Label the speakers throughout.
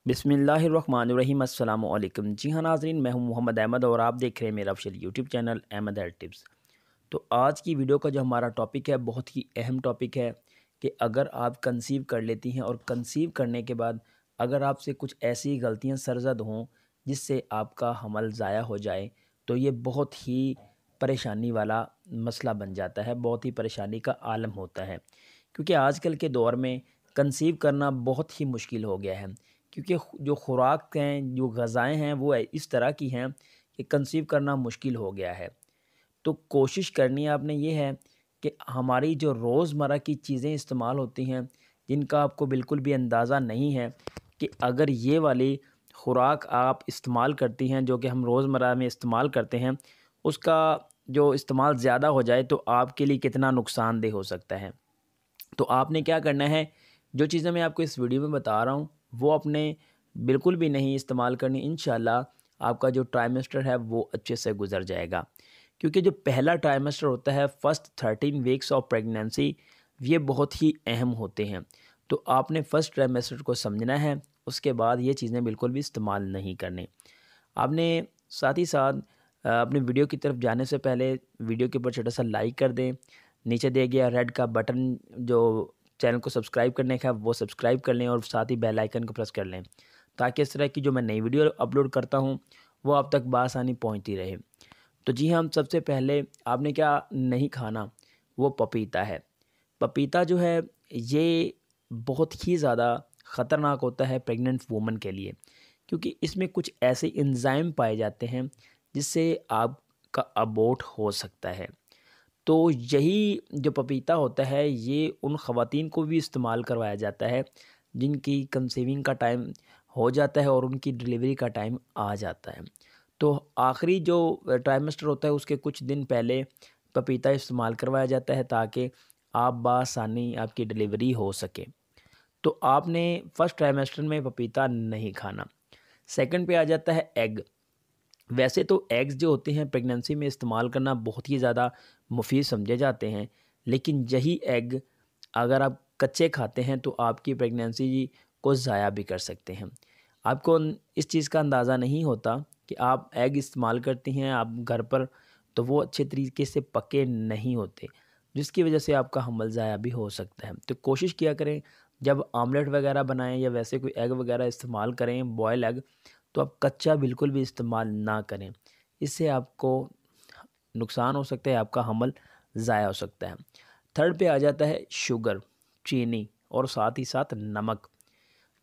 Speaker 1: बिस्मिल्लाहिर्रहमानिर्रहीम अस्सलाम वालेकुम। जी हाँ नाज़रीन, मैं हूँ मोहम्मद अहमद और आप देख रहे हैं मेरा official YouTube channel Ahmed health tips. तो आज की वीडियो का जो हमारा टॉपिक है बहुत ही अहम टॉपिक है कि अगर आप कंसीव कर लेती हैं और कंसीव करने के बाद अगर आपसे कुछ ऐसी गलतियाँ सरज़द हों जिससे आपका हमल ज़ाया हो जाए, तो ये बहुत ही परेशानी वाला मसला बन जाता है, बहुत ही परेशानी का आलम होता है। क्योंकि आजकल के दौर में कंसीव करना बहुत ही मुश्किल हो गया है, क्योंकि जो खुराक हैं, जो ग़ज़ाएँ हैं, वो इस तरह की हैं कि कंसीव करना मुश्किल हो गया है। तो कोशिश करनी आपने ये है कि हमारी जो रोज़मर्रा की चीज़ें इस्तेमाल होती हैं, जिनका आपको बिल्कुल भी अंदाज़ा नहीं है कि अगर ये वाली खुराक आप इस्तेमाल करती हैं, जो कि हम रोज़मर्रा में इस्तेमाल करते हैं, उसका जो इस्तेमाल ज़्यादा हो जाए तो आपके लिए कितना नुकसानदेह हो सकता है। तो आपने क्या करना है, जो चीज़ें मैं आपको इस वीडियो में बता रहा हूँ, वो आपने बिल्कुल भी नहीं इस्तेमाल करनी। इंशाल्लाह आपका जो ट्राइमेस्टर है वो अच्छे से गुज़र जाएगा। क्योंकि जो पहला ट्राइमेस्टर होता है, फर्स्ट 13 वीक्स ऑफ प्रेगनेंसी, ये बहुत ही अहम होते हैं। तो आपने फर्स्ट ट्राइमेस्टर को समझना है, उसके बाद ये चीज़ें बिल्कुल भी इस्तेमाल नहीं करनी। आपने साथ ही साथ अपनी वीडियो की तरफ जाने से पहले वीडियो के ऊपर छोटा सा लाइक कर दें। नीचे दिया गया रेड का बटन जो चैनल को सब्सक्राइब करने का वो सब्सक्राइब कर लें और साथ ही बेल आइकन को प्रेस कर लें, ताकि इस तरह की जो मैं नई वीडियो अपलोड करता हूँ वो आप तक बआसानी पहुँचती रहे। तो जी हाँ, सबसे पहले आपने क्या नहीं खाना, वो पपीता है। पपीता जो है ये बहुत ही ज़्यादा ख़तरनाक होता है प्रेग्नेंट वूमन के लिए, क्योंकि इसमें कुछ ऐसे एंजाइम पाए जाते हैं जिससे आपका अबॉर्ट हो सकता है। तो यही जो पपीता होता है ये उन ख़वातीन को भी इस्तेमाल करवाया जाता है जिनकी कंसीविंग का टाइम हो जाता है और उनकी डिलीवरी का टाइम आ जाता है। तो आखिरी जो ट्राइमेस्टर होता है उसके कुछ दिन पहले पपीता इस्तेमाल करवाया जाता है ताकि आप बआसानी आपकी डिलीवरी हो सके। तो आपने फर्स्ट ट्राइमेस्टर में पपीता नहीं खाना। सेकंड पे आ जाता है एग। वैसे तो एग्स जो होते हैं प्रेगनेंसी में इस्तेमाल करना बहुत ही ज़्यादा मुफीद समझे जाते हैं, लेकिन यही एग अगर आप कच्चे खाते हैं तो आपकी प्रेगनेंसी को ज़ाया भी कर सकते हैं। आपको इस चीज़ का अंदाज़ा नहीं होता कि आप एग इस्तेमाल करती हैं आप घर पर, तो वो अच्छे तरीके से पके नहीं होते, जिसकी वजह से आपका हमल ज़ाया भी हो सकता है। तो कोशिश किया करें जब आमलेट वगैरह बनाएं या वैसे कोई एग वगैरह इस्तेमाल करें, बॉयल एग, तो आप कच्चा बिल्कुल भी इस्तेमाल ना करें। इससे आपको नुकसान हो सकता है, आपका हमल ज़ाया हो सकता है। थर्ड पे आ जाता है शुगर, चीनी और साथ ही साथ नमक।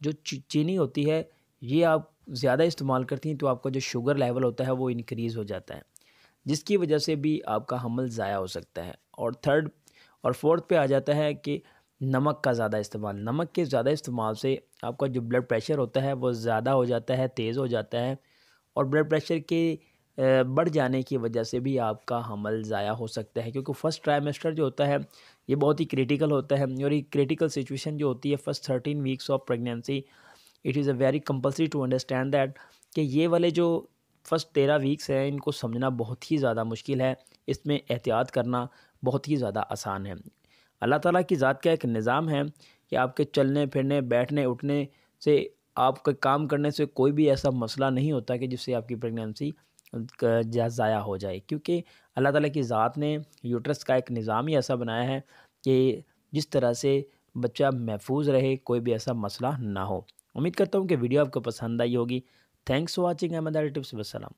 Speaker 1: जो चीनी होती है ये आप ज़्यादा इस्तेमाल करती हैं तो आपका जो शुगर लेवल होता है वो इंक्रीज़ हो जाता है, जिसकी वजह से भी आपका हमल ज़ाया हो सकता है। और थर्ड और फोर्थ पे आ जाता है कि नमक का ज़्यादा इस्तेमाल। नमक के ज़्यादा इस्तेमाल से आपका जो ब्लड प्रेशर होता है वो ज़्यादा हो जाता है, तेज़ हो जाता है, और ब्लड प्रेशर के बढ़ जाने की वजह से भी आपका हमल ज़ाया हो सकता है। क्योंकि फर्स्ट ट्राइमेस्टर जो होता है ये बहुत ही क्रिटिकल होता है, और ये क्रिटिकल सिचुएशन जो होती है first 13 weeks of pregnancy, it is a very compulsory to understand that कि ये वाले जो फर्स्ट 13 वीक्स हैं इनको समझना बहुत ही ज़्यादा मुश्किल है, इसमें एहतियात करना बहुत ही ज़्यादा आसान है। अल्लाह ताला की ज़ात का एक निज़ाम है कि आपके चलने फिरने बैठने उठने से, आपके काम करने से कोई भी ऐसा मसला नहीं होता कि जिससे आपकी प्रेगनेंसी ज़ाया हो जाए, क्योंकि अल्लाह ताला की ज़ात ने यूट्रस का एक निज़ाम ही ऐसा बनाया है कि जिस तरह से बच्चा महफूज रहे, कोई भी ऐसा मसला ना हो। उम्मीद करता हूँ कि वीडियो आपको पसंद आई होगी। Thanks for watching Ahmad tips. वस्सलाम।